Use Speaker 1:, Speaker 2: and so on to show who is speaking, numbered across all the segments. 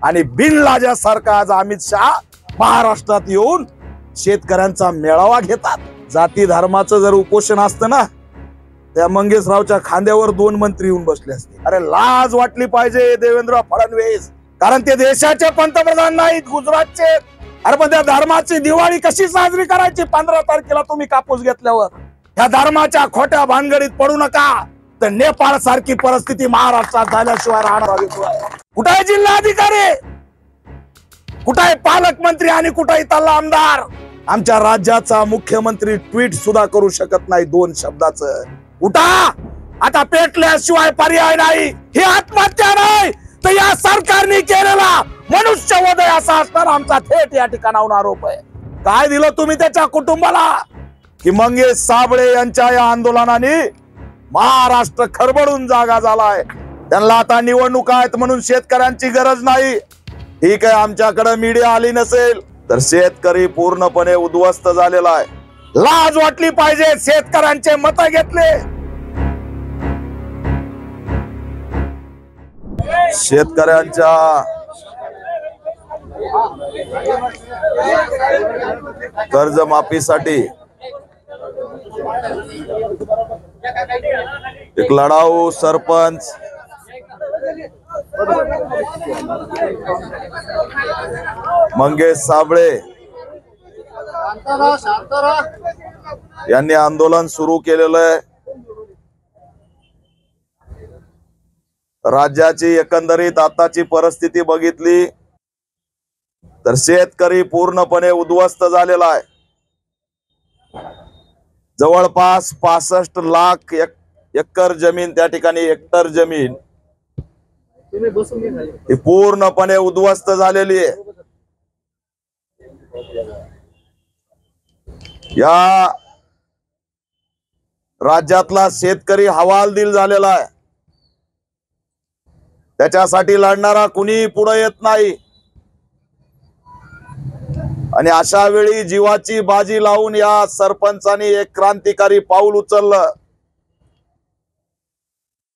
Speaker 1: आणि बिनलाजासारखा आज अमित शहा महाराष्ट्रात येऊन शेतकऱ्यांचा मेळावा घेतात। जाती धर्माचं जर उपोषण असतं ना, त्या मंगेशरावच्या खांद्यावर 2 मंत्री येऊन बसले असते। अरे लाज वाटली पाहिजे देवेंद्र फडणवीस, कारण ते देशाचे पंतप्रधान नाहीत, गुजरातचे। अरे पण त्या धर्माची दिवाळी कशी साजरी करायची? 15 तारखेला तुम्ही कापूस घेतल्यावर त्या धर्माच्या खोट्या भानगडीत पडू नका, तर नेपाळ सारखी परिस्थिती महाराष्ट्रात झाल्याशिवाय राहणार। कुठे आहे जिल्हाधिकारी, कुठे आहे पालकमंत्री आणि कुठे आहे तल्ला आमदार? आमच्या राज्याचा मुख्यमंत्री ट्विट सुद्धा करू शकत नाही 2 शब्दाचं। उठा, आता पेटल्याशिवाय पर्याय नाही। ही आत्महत्या नाही तर या सरकारने केलेला मनुष्यवध असा असणार आमचा थेट या ठिकाणाहून आरोप आहे। काय दिलं तुम्ही त्याच्या कुटुंबाला? की मंगेश साबळे यांच्या या आंदोलनाने महाराष्ट्र खरबडून जागा झालाय। त्यांना आता निवडणुका आहेत म्हणून शेतकऱ्यांची गरज नाही। ठीक आहे, आमच्याकडे मीडिया आली नसेल तर शेतकरी पूर्णपणे उद्ध्वस्त झालेला आहे। लाज वाटली पाहिजे, शेतकऱ्यांचे मत घेतले। शेतकऱ्यांच्या कर्जमाफीसाठी एक लढाऊ सरपंच मंगेश साबळे यांनी आंदोलन सुरू केलेलं आहे। राज्याची एकंदरीत आताची परिस्थिती बघितली तर शेतकरी पूर्णपणे उद्ध्वस्त झालेला आहे। जवळपास 65 लाख एकर जमीन, त्या ठिकाणी हेक्टर जमीन ही पूर्णपणे उद्ध्वस्त झालेली आहे। या राज्यातला शेतकरी हवालदिल झालेला आहे। त्याच्यासाठी लढणारा कुणी पुढे येत नाही आणि अशा वेळी जीवाची बाजी लावून या सरपंचांनी एक क्रांतिकारी पाऊल उचललं।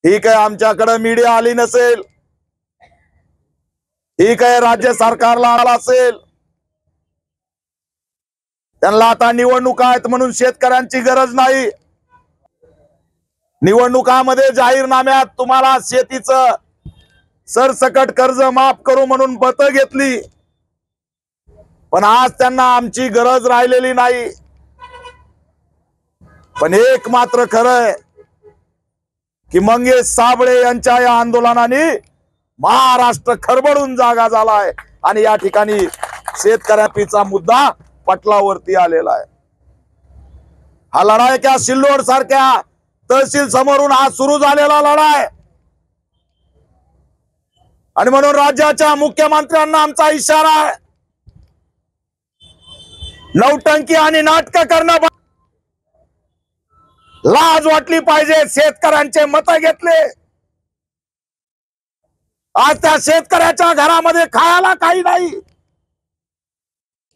Speaker 1: ठीक आहे, आमच्याकडे मीडिया आली नसेल, ठीक आहे, राज्य सरकारला आला असेल, त्यांना आता निवडणुका आहेत म्हणून शेतकऱ्यांची गरज नाही। निवडणुकामध्ये जाहीरनाम्यात तुम्हाला शेतीचं सरसकट कर्ज माफ करू म्हणून मतं घेतली, पण आज त्यांना आमची गरज राहिलेली नाही। पण एक मात्र खरंय की मंगेश साबळे यांच्या या आंदोलनाने महाराष्ट्र खरबडून जागा झालाय आणि या ठिकाणी शेतकऱ्याचा मुद्दा पटलावरती आलेला आहे। हा लढाई क्या सिल्लोड सारख्या तहसील समोरून हा सुरू झालेला लढाई आणि म्हणून राज्याच्या मुख्यमंत्र्यांना आमचा इशारा आहे, नौटंकी आणि नाटक करणं लाज वाटली पाहिजे। शेतकऱ्यांचे मत घेतले, आज त्या शेतकऱ्याच्या घरामध्ये खायला काही नाही,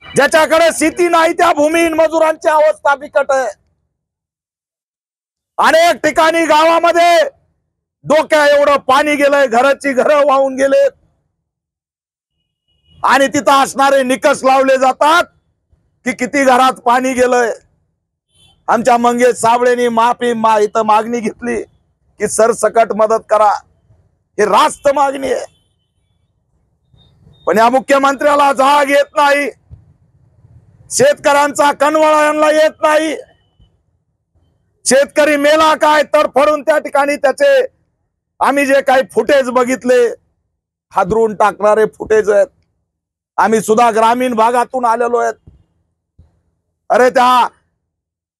Speaker 1: ज्याच्याकडे शेती नाही त्या भूमिहीन मजुरांची अवस्था बिकट आहे। अनेक ठिकाणी गावामध्ये डोक्या एवढं पाणी गेलंय, घराची घरं वाहून गेलेत आणि तिथं असणारे निकष लावले जातात की किती घरात पाणी गेलंय। आमच्या मंगेश साबळेंनी इथं मागणी घेतली की सरसकट मदत करा, हे रास्त मागणी आहे। पण या मुख्यमंत्र्याला जाग येत नाही, शेतकऱ्यांचा कणवळा यांना येत नाही। शेतकरी मेला काय तडफडून त्या ठिकाणी त्याचे आम्ही जे काही फुटेज बघितले, हादरून टाकणारे फुटेज आहेत। आम्ही सुद्धा ग्रामीण भागातून आलेलो आहेत। अरे त्या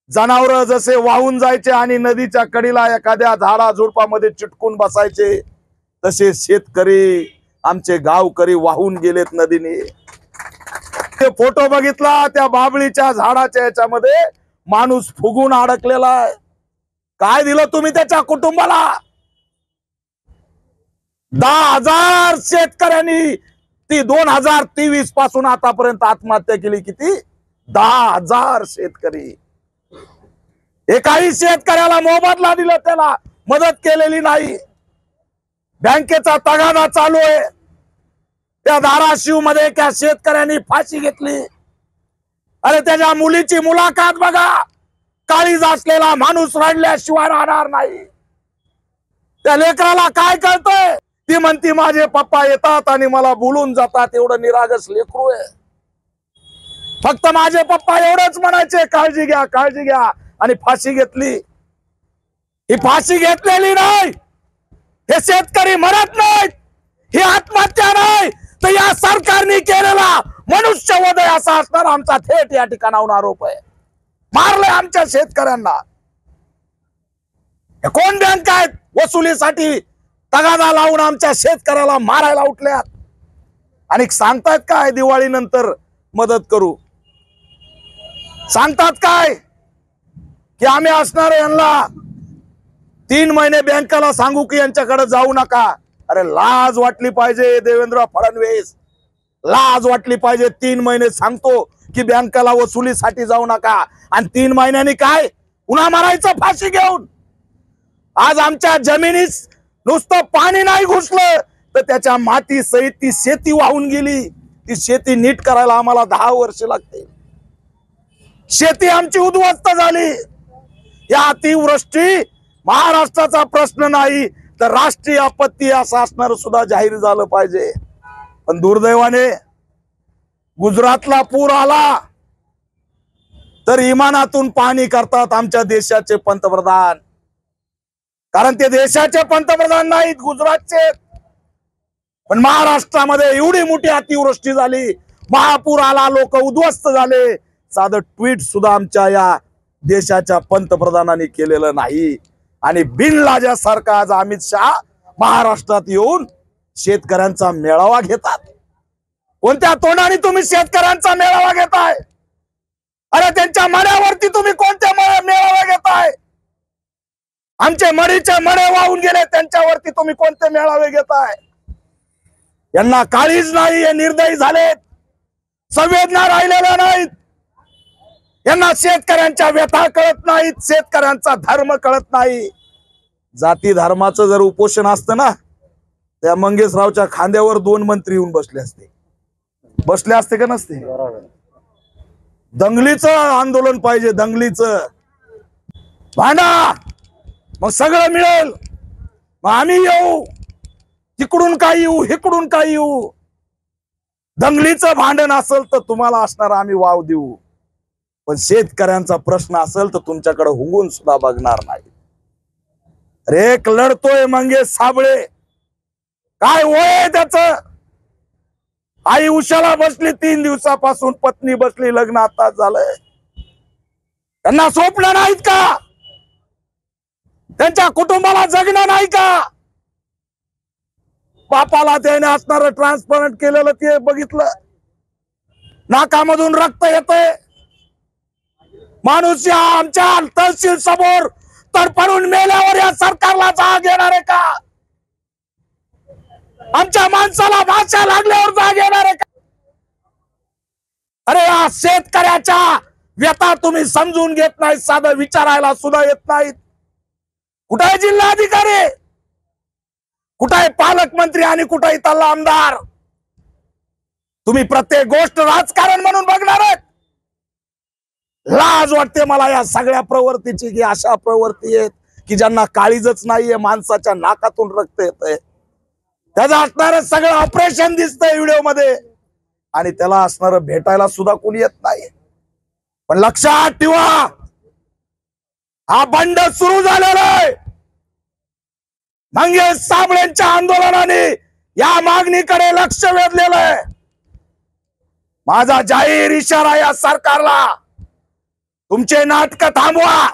Speaker 1: जनावर जसे वाहून जायचे आणि नदीच्या कडीला एखाद्या झाडा झुडपामध्ये चिटकून बसायचे, तसे शेतकरी आमचे गावकरी वाहून गेलेत नदीने। ते फोटो बघितला, त्या बाबळीच्या झाडाच्या याच्यामध्ये माणूस फुगून अडकलेला आहे। काय दिलं तुम्ही त्याच्या कुटुंबाला? 10,000 शेतकऱ्यांनी ती 2023 पासून आतापर्यंत आत्महत्या केली। किती? 10,000 शेतकरी। एकाही शेतकऱ्याला मोबदला दिला, त्याला मदत केलेली नाही। बँकेचा तगादा चालू आहे, त्या धाराशिव मध्ये त्या शेतकऱ्यांनी फाशी घेतली। अरे त्याच्या मुलीची मुलाखत बघा, काळीज असलेला माणूस रडल्याशिवाय राहणार नाही। त्या लेकराला काय कळतंय? ती म्हणती माझे पप्पा येतात आणि मला बोलून जातात, एवढं निरागस लेकरू आहे। फक्त माझे पप्पा एवढंच म्हणायचे, काळजी घ्या काळजी घ्या, आणि फाशी घेतली। ही फाशी घेतलेली नाही, हे शेतकरी मरत नाहीत, ही आत्महत्या नाही, तर या सरकारने केलेला मनुष्यवध असा असणार आमचा थेट या ठिकाणाहून आरोप आहे। मारलंय आमच्या शेतकऱ्यांना। हे कोण बँक आहेत वसुलीसाठी तगादा लावून आमच्या शेतकऱ्याला मारायला उठल्यात? आणि सांगतात काय दिवाळी नंतर मदत करू? सांगतात काय की आम्ही असणार यांना 3 महिने बँकेला सांगू की यांच्याकडे जाऊ नका? अरे लाज वाटली पाहिजे देवेंद्र फडणवीस, लाज वाटली पाहिजे। 3 महिने सांगतो की बँकेला वसुलीसाठी जाऊ नका, आणि 3 महिन्यांनी काय पुन्हा मारायचं फाशी घेऊन। आज आमच्या जमिनीस नुसतं पाणी नाही घुसलं, तर त्याच्या माती सहित ती शेती वाहून गेली। ती शेती नीट करायला आम्हाला 10 वर्ष लागतील। शेती आमची उद्ध्वस्त झाली। या अतिवृष्टी महाराष्ट्राचा प्रश्न नाही, तर राष्ट्रीय आपत्ती असं असणार सुद्धा जाहीर झालं पाहिजे। पण दुर्दैवाने गुजरातला पूर आला तर इमानातून पाणी करतात आमच्या देशाचे पंतप्रधान, कारण ते देशाचे पंतप्रधान नाहीत, गुजरातचे। पण महाराष्ट्रामध्ये एवढी मोठी अतिवृष्टी झाली, महापूर आला, लोक उद्ध्वस्त झाले, साधं ट्विट सुद्धा आमच्या या देशाच्या पंतप्रधानांनी केलेलं नाही। आणि बिनलाजासारखा आज अमित शहा महाराष्ट्रात येऊन शेतकऱ्यांचा मेळावा घेतात। कोणत्या तोंडाने तुम्ही शेतकऱ्यांचा मेळावा घेताय? अरे त्यांच्या मड्यावरती तुम्ही कोणते मेळावा घेताय? आमचे मडीचे मडे वाहून गेले, त्यांच्यावरती तुम्ही कोणते मेळावे घेताय? यांना काळीज नाही, हे निर्दयी झालेत, संवेदना राहिलेल्या नाहीत। यांना शेतकऱ्यांच्या व्यथा कळत नाहीत, शेतकऱ्यांचा धर्म कळत नाही। जाती धर्माचं जर उपोषण असतं ना, त्या मंगेशरावच्या खांद्यावर 2 मंत्री येऊन बसले असते का नसते? दंगलीचं आंदोलन पाहिजे, दंगलीचं भांडा, मग सगळं मिळेल। मग आम्ही येऊ, तिकडून काय येऊ, इकडून काय येऊ। दंगलीचं भांडण असेल तर तुम्हाला असणार आम्ही वाव देऊ, पण शेतकऱ्यांचा प्रश्न असेल तर तुमच्याकडे हुंगून सुद्धा बघणार नाही। रेक लढतोय मंगेश साबळे, काय वय त्याच? आई उशाला बसली 3 दिवसापासून, पत्नी बसली, लग्न आता झालंय। त्यांना स्वप्न नाहीत का? त्यांच्या कुटुंबाला जगणं नाही का? बापाला त्याने असणारं ट्रान्सपरंट केलेलं ते बघितलं, नाकामधून रक्त येतंय। माणूस या आमच्या तहसील समोर तडफडून मेल्यावर या सरकारला जाग येणार आहे का? आमच्या माणसाला भाषा लागल्यावर जाग येणार आहे का? अरे या शेतकऱ्याच्या व्यथा तुम्ही समजून घेत नाही, साधं विचारायला सुद्धा येत नाहीत। कुठे जिल्हाधिकारी, कुठे पालकमंत्री आणि कुठे इथला आमदार? तुम्ही प्रत्येक गोष्ट राजकारण म्हणून बघणार आहेत? लाज वाटते मला या सगळ्या प्रवृत्तीची, की अशा प्रवृत्ती आहेत की ज्यांना काळीजच नाहीये, माणसाच्या नाकातून रक्त येतंय, त्याचं असणारं सगळं ऑपरेशन दिसतंय व्हिडिओ मध्ये, आणि त्याला असणारं भेटायला सुद्धा कोणी येत नाही। पण लक्षात ठेवा, हा बंड सुरू झालेला आहे। मंगेश साबळेंच्या आंदोलनाने या मागणीकडे लक्ष वेधलेलं आहे। माझा जाहीर इशारा या सरकारला, तुमचे नाटक थांबवा।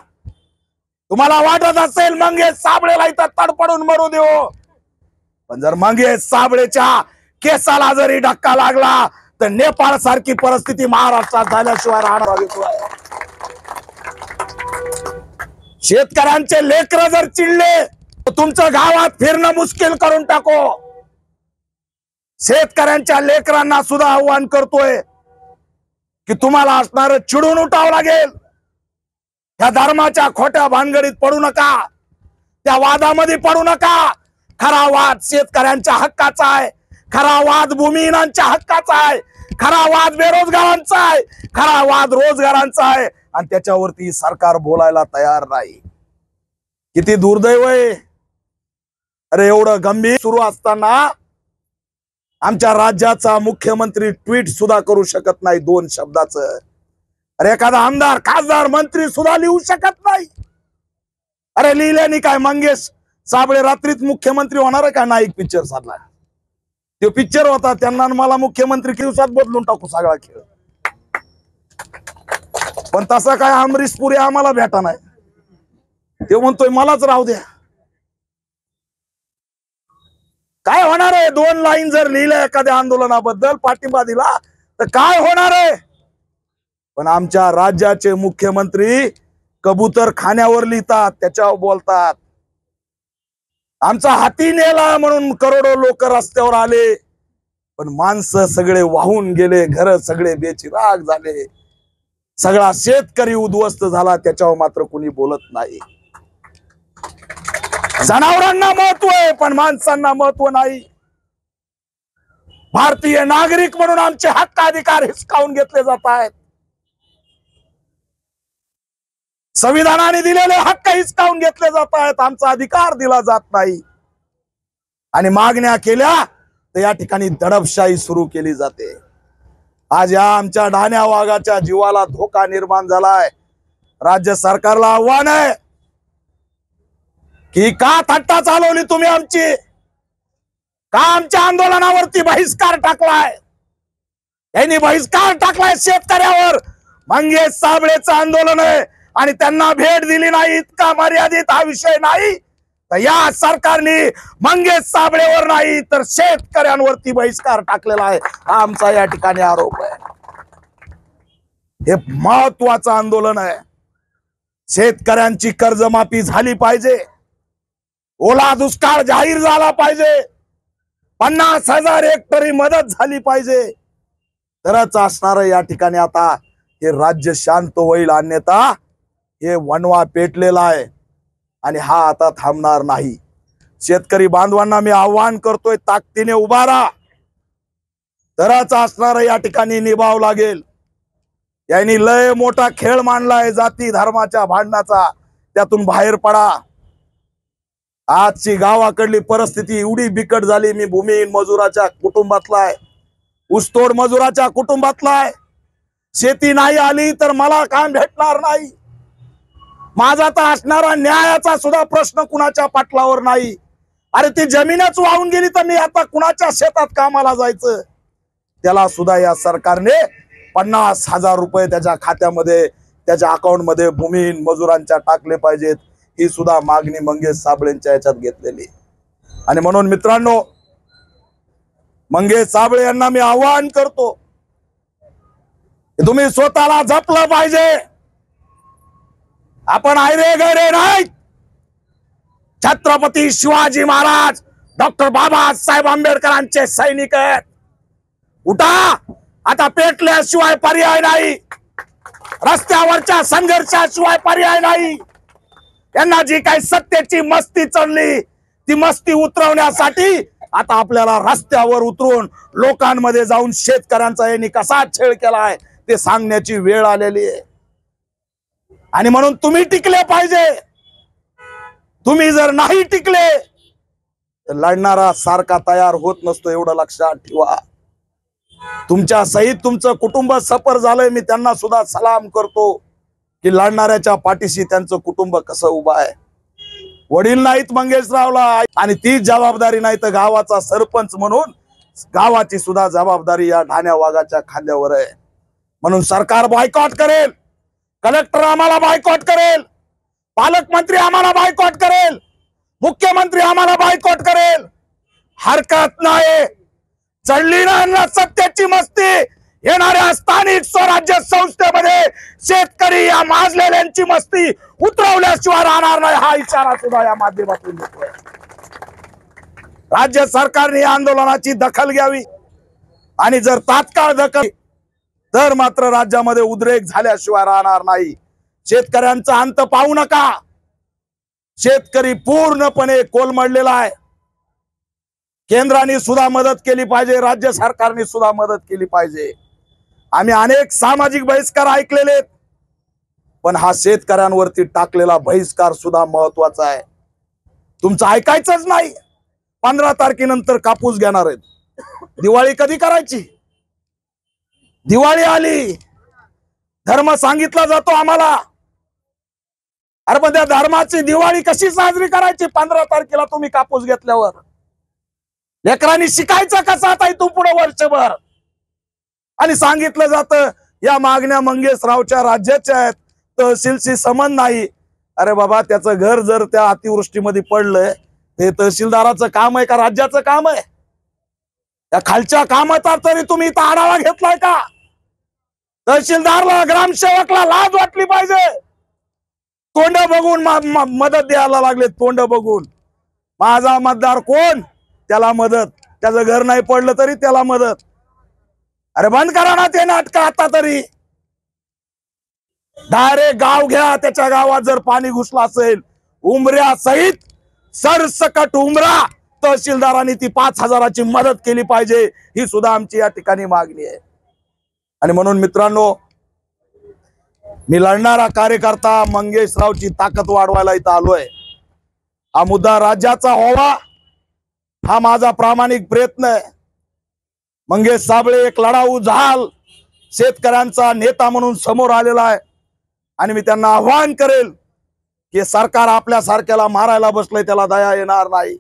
Speaker 1: तुम्हाला वाटत असेल मंगेश साबळेला इथं तडपडून मरू देऊ, पण जर मंगेश साबळेच्या केसाला जरी धक्का लागला तर नेपाळ सारखी परिस्थिती महाराष्ट्रात झाल्याशिवाय राहणार नाही। शेतकऱ्यांचे लेकर जर चिडले तर तुमचं गावात फिरणं मुश्किल करून टाको। शेतकऱ्यांच्या लेकरांना सुद्धा आव्हान करतोय की तुम्हाला असणारं चिडून उठावं लागेल। त्या धर्माच्या खोट्या भानगडीत पडू नका, त्या वादामध्ये पडू नका। खरा वाद शेतकऱ्यांच्या हक्काचा आहे, खरा वाद भूमिहीनांच्या हक्काचा आहे, खरा वाद बेरोजगारांचा आहे, खरा वाद रोजगारांचा आहे, आणि त्याच्यावरती सरकार बोलायला तयार नाही. किती दुर्दैव आहे. अरे एवढं गंभीर सुरू असताना आमच्या राज्याचा मुख्यमंत्री ट्विट सुद्धा करू शकत नाही 2 शब्दाचं. अरे एखादा आमदार खासदार मंत्री सुद्धा लिहू शकत नाही. अरे लिहिल्याने काय, मंगेश साबळे रात्रीत मुख्यमंत्री होणार आहे का? नाईक पिक्चर साधला, तो पिक्चर होता, त्यांना मला मुख्यमंत्री दिवसात बदलून टाकू सगळा खेळ. पण तसा काय अमरीश पुरी आम्हाला भेटा नाही. ते म्हणतोय मलाच राहू द्या. काय होणार आहे? 2 लाईन जर लिहिल्या एखाद्या आंदोलनाबद्दल पाठिंबा दिला तर काय होणार आहे? पण आमच्या राज्याचे मुख्यमंत्री कबूतर खाण्यावर लिहितात, त्याच्यावर बोलतात. आमचा हाती नेला म्हणून करोडो लोक रस्त्यावर आले, पण माणसं सगळे वाहून गेले, घर सगळे बेचिराग झाले, सगळा शेतकरी उद्ध्वस्त झाला, त्याच्यावर मात्र कोणी बोलत नाही. जनावरांना महत्व आहे पण माणसांना महत्व नाही. भारतीय नागरिक म्हणून आमचे हक्क अधिकार हिसकावून घेतले जात आहेत. संविधानाने दिलेले हक्क हिसकावून घेतले जात आहेत. आमचा अधिकार दिला जात नाही, आणि मागण्या केल्या तर या ठिकाणी दडपशाही सुरू केली जाते. आज या आमच्या ढाण्या वाघाच्या जीवाला धोका निर्माण झालाय. राज्य सरकारला आव्हान आहे की का थट्टा चालवली तुम्ही आमची, का आमच्या आंदोलनावरती बहिष्कार टाकलाय? यांनी बहिष्कार टाकलाय शेतकऱ्यावर. मंगेश साबळेचं आंदोलन आहे आणि त्यांना भेट दिली नाही इतका मर्यादित हा विषय नाही. तर या सरकारने मंगेश साबळेवर नाही तर शेतकऱ्यांवरती बहिष्कार टाकलेला आहे, हा आमचा या ठिकाणी आरोप आहे. हे महत्वाचं आंदोलन आहे. शेतकऱ्यांची कर्जमाफी झाली पाहिजे, ओला दुष्काळ जाहीर झाला पाहिजे, 50,000 हेक्टरी मदत झाली पाहिजे, तरच असणार या ठिकाणी आता हे राज्य शांत होईल. अन्यथा हे वणवा पेटलेला आहे आणि हा आता थांबणार नाही. शेतकरी बांधवांना मी आव्हान करतोय, ताकदीने उभा राहा, तरच असणार या ठिकाणी निभाव लागेल. यांनी लय मोठा खेळ मांडलाय जाती धर्माच्या भांडणाचा, त्यातून बाहेर पडा. आजची गावाकडली परिस्थिती एवढी बिकट झाली. मी भूमिहीन मजुराच्या कुटुंबातला आहे, ऊसतोड मजुराच्या कुटुंबातला आहे. शेती नाही आली तर मला काम भेटणार नाही. माझा तर असणारा न्यायाचा सुद्धा प्रश्न कुणाच्या पाटलावर नाही. अरे ती जमीनच वाहून गेली तर मी आता कुणाच्या शेतात कामाला जायचं? त्याला सुद्धा या सरकारने 50,000 रुपये त्याच्या खात्यामध्ये, त्याच्या अकाउंटमध्ये भूमिहीन मजुरांच्या टाकले पाहिजेत. ही सुद्धा मागणी मंगेश साबळेंच्या याच्यात घेतलेली. आणि म्हणून मित्रांनो, मंगेश साबळे यांना मी आवाहन करतो, तुम्ही स्वतःला जपलं पाहिजे. आपण आयरे गैरे नाही. छत्रपती शिवाजी महाराज, डॉक्टर बाबासाहेब आंबेडकरांचे सैनिक आहेत. उठा, आता पेटल्याशिवाय पर्याय नाही, रस्त्यावरच्या संघर्षाशिवाय पर्याय नाही. यांना जी काही सत्तेची मस्ती चढली ती मस्ती उतरवण्यासाठी आता आपल्याला रस्त्यावर उतरून लोकांमध्ये जाऊन शेतकऱ्यांचा यांनी कसा छेड केलाय ते सांगण्याची वेळ आलेली आहे. आणि म्हणून तुम्ही टिकले पाहिजे. तुम्ही जर नाही टिकले तर लढणारा सारखा तयार होत नसतो, एवढं लक्षात ठेवा. तुमच्या सहित तुमचं कुटुंब सफर झालंय, मी त्यांना सुद्धा सलाम करतो की लढणाऱ्याच्या पाठीशी त्यांचं कुटुंब कसं उभं आहे. वडील नाहीत मंगेशरावला, आणि ती जबाबदारी नाही तर गावाचा सरपंच म्हणून गावाची सुद्धा जबाबदारी या ढाण्या वाघाच्या खांद्यावर आहे. म्हणून सरकार बायकॉट करेल, कलेक्टर आम्हाला बायकॉट करेल, पालकमंत्री आम्हाला बायकॉट करेल, मुख्यमंत्री आम्हाला बायकॉट करेल. हरकत नाही. चढली ना सत्तेची मस्ती, येणाऱ्या स्थानिक स्वराज्य संस्थेमध्ये शेतकरी या माजलेल्यांची मस्ती उतरवल्याशिवाय राहणार नाही, हा इशारा सुद्धा या माध्यमातून देतोय. राज्य सरकारने या आंदोलनाची दखल घ्यावी, आणि जर तात्काळ दखल तर मात्र राज्यामध्ये उद्रेक झाल्याशिवाय राहणार नाही. शेतकऱ्यांचा अंत पाहू नका. शेतकरी पूर्णपणे कोलमडलेला आहे. केंद्राने सुद्धा मदत केली पाहिजे, राज्य सरकारने सुद्धा मदत केली पाहिजे। आम्ही अनेक सामाजिक बहिष्कार ऐकलेले आहेत, पण हा शेतकऱ्यांवरती टाकलेला बहिष्कार सुद्धा महत्वाचा आहे। तुमचं ऐकायचंच नाही। 15 तारखेनंतर कापूस घेणार आहेत। दिवाळी कधी करायची? दिवाळी आली, धर्म सांगितला जातो आम्हाला। अरे पण त्या धर्माची दिवाळी कशी साजरी करायची? 15 तारखेला तुम्ही कापूस घेतल्यावर लेकरांनी शिकायचं कसं आता इथून पुढे वर्षभर? आणि सांगितलं जातं या मागण्या मंगेशरावच्या राज्याच्या आहेत, तहसीलशी संबंध नाही। अरे बाबा, त्याचं घर जर त्या अतिवृष्टीमध्ये पडलंय, ते तहसीलदाराचं काम आहे का राज्याचं काम आहे? त्या खालच्या कामाचा तरी तुम्ही इथं आढावा घेतलाय का? तहसीलदारला, ग्रामसेवकला लाज वाटली पाहिजे। तोंड बघून मदत द्यायला लागले, तोंड बघून। माझा मतदार कोण, त्याला मदत, त्याचं घर नाही पडलं तरी त्याला मदत। अरे बंद करा ना ते नाटक आता तरी। डायरेक्ट गाव घ्या, त्याच्या गावात जर पाणी घुसलं असेल, उमऱ्या सहित सरसकट उमरा, तहसीलदारांनी ती 5,000ची मदत केली पाहिजे, ही सुद्धा आमची या ठिकाणी मागणी आहे। आणि म्हणून मित्रांनो, मी लढणारा कार्यकर्ता मंगेशरावची ताकद वाढवायला इथं आलोय। हा मुद्दा राज्याचा व्हावा, हा माझा प्रामाणिक प्रयत्न आहे। मंगेश साबळे एक लढाऊ झाल शेतकऱ्यांचा नेता म्हणून समोर आलेला आहे, आणि मी त्यांना आव्हान करेल की सरकार आपल्या सारख्याला मारायला बसलंय, त्याला दया येणार नाही।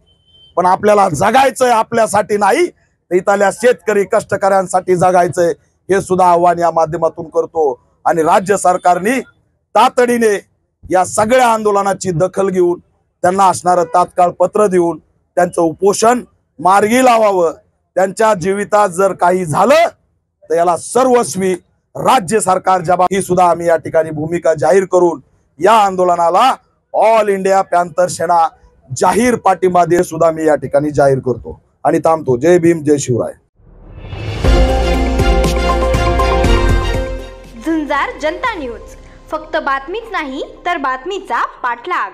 Speaker 1: पण आपल्याला जगायचंय, आपल्यासाठी नाही, इथल्या शेतकरी कष्टकऱ्यांसाठी जगायचंय, हे सुद्धा आव्हान या माध्यमातून करतो। आणि राज्य सरकारने तातडीने या सगळ्या आंदोलनाची दखल घेऊन त्यांना असणारं तात्काळ पत्र देऊन त्यांचं उपोषण मार्गी लावावं। त्यांच्या जीवितात जर काही झालं तर याला सर्वस्वी राज्य सरकार जबाबदार, ही सुद्धा आम्ही या ठिकाणी भूमिका जाहीर करून या आंदोलनाला ऑल इंडिया पॅंथर सेना जाहीर पाठिंबा दे सुद्धा मी या ठिकाणी जाहीर करतो आणि थांबतो। जय भीम, जय शिवराय।
Speaker 2: झुंजार जनता न्यूज, फक्त बातमीच नाही तर बातमीचा पाठलाग।